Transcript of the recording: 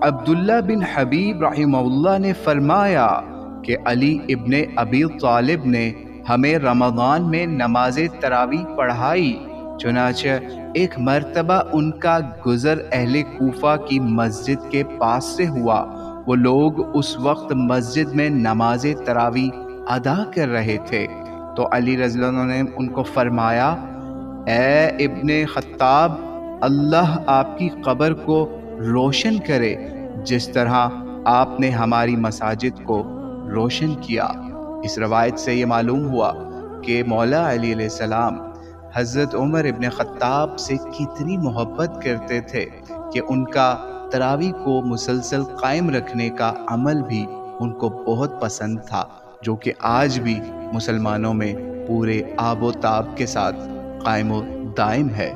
عبداللہ بن حبیب رحمہ اللہ نے فرمایا کہ علی ابن ابی طالب نے ہمیں رمضان میں نماز تراویح پڑھائی، چنانچہ ایک مرتبہ ان کا گزر اہل کوفہ کی مسجد کے پاس سے ہوا۔ وہ لوگ اس وقت مسجد میں نماز تراویح ادا کر رہے تھے تو علی رضی اللہ عنہ نے ان کو فرمایا، اے ابن خطاب، اللہ آپ کی قبر کو روشن کرے جس طرح آپ نے ہماری مساجد کو روشن کیا۔ اس روایت سے یہ معلوم ہوا کہ مولا علی علیہ السلام حضرت عمر ابن خطاب سے کتنی محبت کرتے تھے کہ ان کا تراویح کو مسلسل قائم رکھنے کا عمل بھی ان کو بہت پسند تھا، جو کہ آج بھی مسلمانوں میں پورے آب و تاب کے ساتھ قائم و دائم ہے۔